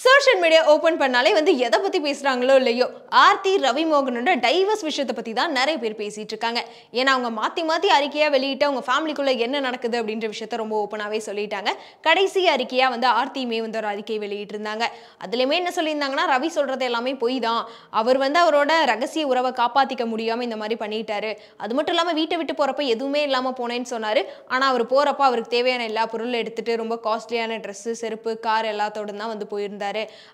Social media open பண்ணாலே வந்து எதை பத்தி பேசுறாங்களோ இல்லையோ ஆர்த்தி ரவி மோகனோட டைவர்ஸ் விஷயத்தை பத்தி தான் நிறைய பேர் பேசிட்டு இருக்காங்க. ஏன்னா அவங்க மாத்தி மாத்தி அறிக்கையா வெளியிட்டு அவங்க ஃபேமிலிக்குள்ள என்ன நடக்குது அப்படின்ற விஷயத்த ரொம்ப ஓப்பனாவே சொல்லிட்டாங்க. கடைசி அறிக்கையா வந்து ஆர்த்தியுமே வந்து ஒரு அறிக்கை வெளியிட்டு இருந்தாங்க. அதுலயுமே என்ன சொல்லியிருந்தாங்கன்னா, ரவி சொல்றது எல்லாமே பொய் தான், அவர் வந்து அவரோட ரகசிய உறவை காப்பாத்திக்க முடியாம இந்த மாதிரி பண்ணிட்டாரு, அது மட்டும் இல்லாம வீட்டை விட்டு போறப்ப எதுவுமே இல்லாம போனேன்னு சொன்னாரு. ஆனா அவர் போறப்ப அவருக்கு தேவையான எல்லா பொருளும் எடுத்துட்டு ரொம்ப காஸ்ட்லியான ட்ரெஸ், செருப்பு, கார் எல்லாத்தோட தான் வந்து போயிருந்தாரு.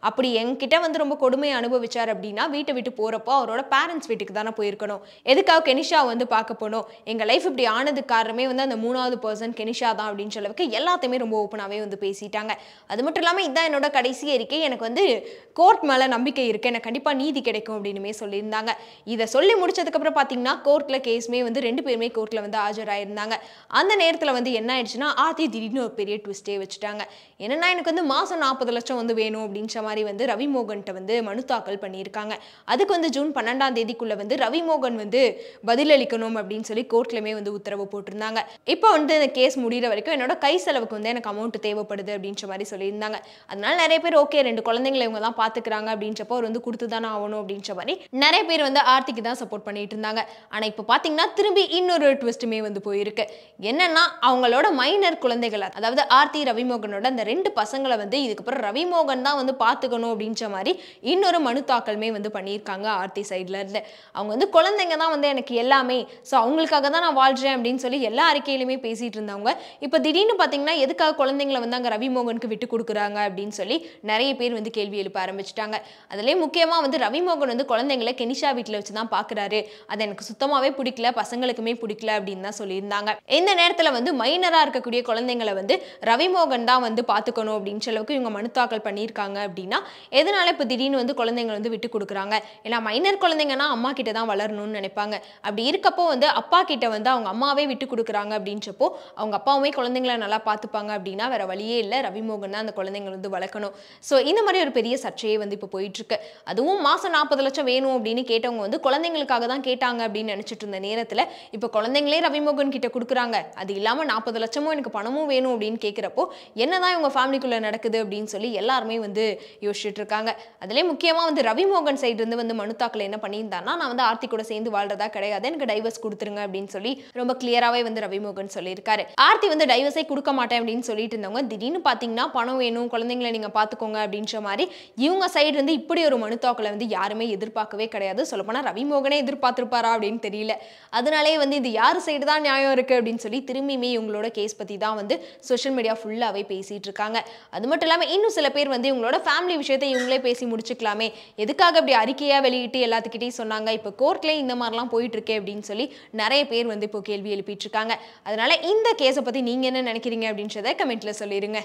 அப்படி என்கிட்ட வந்து ரொம்ப கொடுமையை அனுபவிச்சார் அப்படின்னா வீட்டை விட்டு போறப்போ அவரோட பேரண்ட்ஸ் வீட்டுக்கு தானே போயிருக்கணும். எதுக்காக கெனிஷா வந்து பார்க்க போனோம், எங்க லைஃப் இப்படி ஆனதுக்கு காரணமே வந்து அந்த மூணாவது பர்சன் கெனிஷா தான் அப்படின்னு சொல்லவுக்கு எல்லாத்தையுமே ரொம்ப ஓப்பனாவே வந்து பேசிட்டாங்க. அது மட்டும் இல்லாமல் இதான் என்னோட கடைசி அறிக்கை, எனக்கு வந்து கோர்ட் மேல நம்பிக்கை இருக்கு, எனக்கு கண்டிப்பா நீதி கிடைக்கும் அப்படின்னுமே சொல்லியிருந்தாங்க. இதை சொல்லி முடிச்சதுக்கு அப்புறம் பாத்தீங்கன்னா கோர்ட்ல கேஸ்மே வந்து ரெண்டு பேருமே கோர்ட்ல வந்து ஆஜராயிருந்தாங்க. அந்த நேரத்தில் வந்து என்ன ஆயிடுச்சுன்னா, ஆர்த்தி திடீர்னு ஒரு பெரிய ட்விஸ்டே வச்சுட்டாங்க. என்னன்னா, எனக்கு வந்து மாசம் 40 லட்சம் வந்து வேணும் அப்படின்ற மாதிரி வந்து ரவி மோகன்கிட்ட வந்து மனு தாக்கல் பண்ணியிருக்காங்க. அதுக்கு வந்து ஜூன் 12ஆம் தேதிக்குள்ள வந்து ரவி மோகன் வந்து பதிலளிக்கணும் அப்படின்னு சொல்லி கோர்ட்லயுமே வந்து உத்தரவு போட்டிருந்தாங்க. இப்போ வந்து இந்த கேஸ் முடிகிற வரைக்கும் என்னோட கை செலவுக்கு வந்து எனக்கு அமௌண்ட் தேவைப்படுது அப்படின்ற மாதிரி சொல்லியிருந்தாங்க. அதனால நிறைய பேர் ஓகே 2 குழந்தைங்களை இவங்க தான் பாத்துக்கிறாங்க அப்படின்றப்போ அவர் வந்து கொடுத்து தானே ஆகணும் அப்படின்ற மாதிரி நிறைய பேர் வந்து ஆர்த்திக்கு தான் சப்போர்ட் பண்ணிட்டு இருந்தாங்க. ஆனா இப்போ பாத்தீங்கன்னா திரும்பி இன்னொரு ட்விஸ்ட்டுமே வந்து போயிருக்கு. என்னன்னா, அவங்களோட மைனர் குழந்தைகள், அதாவது ஆர்த்தி ரவிமோகனோட அந்த 2 பசங்களை வந்து இதுக்கப்புறம் ரவிமோகன் தான் வந்து பாத்துக்கணும் அப்படின்ற மாதிரி இன்னொரு மனு தாக்கலுமே வந்து பண்ணியிருக்காங்க ஆர்த்தி சைட்ல இருந்து. அவங்க வந்து குழந்தைங்க தான் வந்து எனக்கு எல்லாமே, ஸோ அவங்களுக்காக தான் நான் வாழ்றேன் அப்படின்னு சொல்லி எல்லா அறிக்கையிலுமே பேசிட்டு இருந்தவங்க இப்போ திடீர்னு பார்த்தீங்கன்னா எதுக்காக குழந்தைங்களை வந்து அங்கே ரவிமோகனுக்கு விட்டு கொடுக்குறாங்க அப்படின்னு சொல்லி நிறைய பேர் வந்து கேள்வி எழுப்ப ஆரம்பிச்சிட்டாங்க. அதுலேயே முக்கியமாக வந்து ரவிமோகன் வந்து குழந்தைங்களை கெனிஷா வீட்டில் வச்சு தான் பார்க்குறாரு, அது எனக்கு சுத்தமாகவே பிடிக்கல, பசங்களுக்குமே பிடிக்கல அப்படின்னு தான் சொல்லியிருந்தாங்க. இந்த நேரத்தில் வந்து மைனராக இருக்கக்கூடிய குழந்தைங்களை வந்து ரவிமோகன் தான் வந்து பார்த்துக்கணும் அப்படின்னு அளவுக்கு இவங்க மனு தாக்கல் பண்ணியிருக்காங்க. அப்படின்னா எதனால இப்போ திடீர்னு வந்து குழந்தைங்களை வந்து விட்டு கொடுக்குறாங்க? ஏன்னா மைனர் குழந்தைங்கன்னா அம்மா கிட்ட தான் வளரணும்னு நினைப்பாங்க. அப்படி இருக்கப்போ வந்து அப்பா கிட்ட வந்து அவங்க அம்மாவே விட்டு கொடுக்குறாங்க அப்படின்றப்போ அவங்க அப்பாவுமே குழந்தைங்களை நல்லா பார்த்துப்பாங்க அப்படின்னா வேற வழியே இல்லை, ரவிமோகன் தான் அந்த குழந்தைங்களை வந்து வளர்க்கணும். ஸோ இந்த மாதிரி ஒரு பெரிய சர்ச்சையே வந்து இப்போ போயிட்டு இருக்கு. அதுவும் மாசம் 40 லட்சம் வேணும் அப்படின்னு கேட்டவங்க வந்து குழந்தைங்களுக்காக தான் கேட்டாங்க அப்படின்னு நினைச்சிட்டு இருந்த நேரத்தில் இப்போ குழந்தைங்களே ரவிமோகன் கிட்ட கொடுக்குறாங்க, அது இல்லாமல் 40 லட்சமும் எனக்கு பணமும் வேணும் அப்படின்னு கேட்குறப்போ என்னதான் இவங்க ஃபேமிலிக்குள்ள நடக்குது அப்படின்னு சொல்லி எல்லாருமே வந்து யோசிச்சுட்டு இருக்காங்க. அதுலேயே முக்கியமாக வந்து ரவிமோகன் சைடு இருந்து வந்து மனு தாக்கல் என்ன பண்ணியிருந்தாருன்னா, நான் வந்து ஆர்த்தி கூட சேர்ந்து வாழ்றதா கிடையாது, எனக்கு டைவர்ஸ் கொடுத்துருங்க அப்படின்னு சொல்லி ரொம்ப கிளியராகவே வந்து ரவிமோகன் சொல்லியிருக்காரு. ஆர்த்தி வந்து டைவர்ஸே கொடுக்க மாட்டேன் அப்படின்னு சொல்லிட்டு இருந்தவங்க திடீர்னு பார்த்தீங்கன்னா பணம் வேணும், குழந்தைங்களை நீங்க பார்த்துக்கோங்க அப்படின்ற மாதிரி இவங்க சைடு இருந்து இப்படி ஒரு மனு தாக்கலை வந்து யாருமே எதிர்பார்க்கவே கிடையாது. சொல்லப்போனால் ரவிமோகனே எதிர்பார்த்திருப்பாரா அப்படின்னு தெரியல. அதனாலே வந்து இது யார் சைடு தான் நியாயம் இருக்கு அப்படின்னு சொல்லி திரும்பியுமே இவங்களோட கேஸ் பத்தி தான் வந்து சோஷியல் மீடியா ஃபுல்லாவே பேசிட்டு இருக்காங்க. அது மட்டும் இல்லாமல் இன்னும் சில பேர் வந்து இவங்களோட ஃபேமிலி விஷயத்தை இவங்களே பேசி முடிச்சுக்கலாமே, எதுக்காக அப்படி அறிக்கையா வெளியிட்டு எல்லாத்துக்கிட்டையும் சொன்னாங்க, இப்போ கோர்ட்லேயே இந்த மாதிரிலாம் போயிட்டு இருக்கே அப்படின்னு சொல்லி நிறைய பேர் வந்து இப்போ கேள்வி எழுப்பிட்டு இருக்காங்க. அதனால இந்த கேஸை பத்தி நீங்க என்ன நினைக்கிறீங்க அப்படின்றத கமெண்ட்ல சொல்லிருங்க.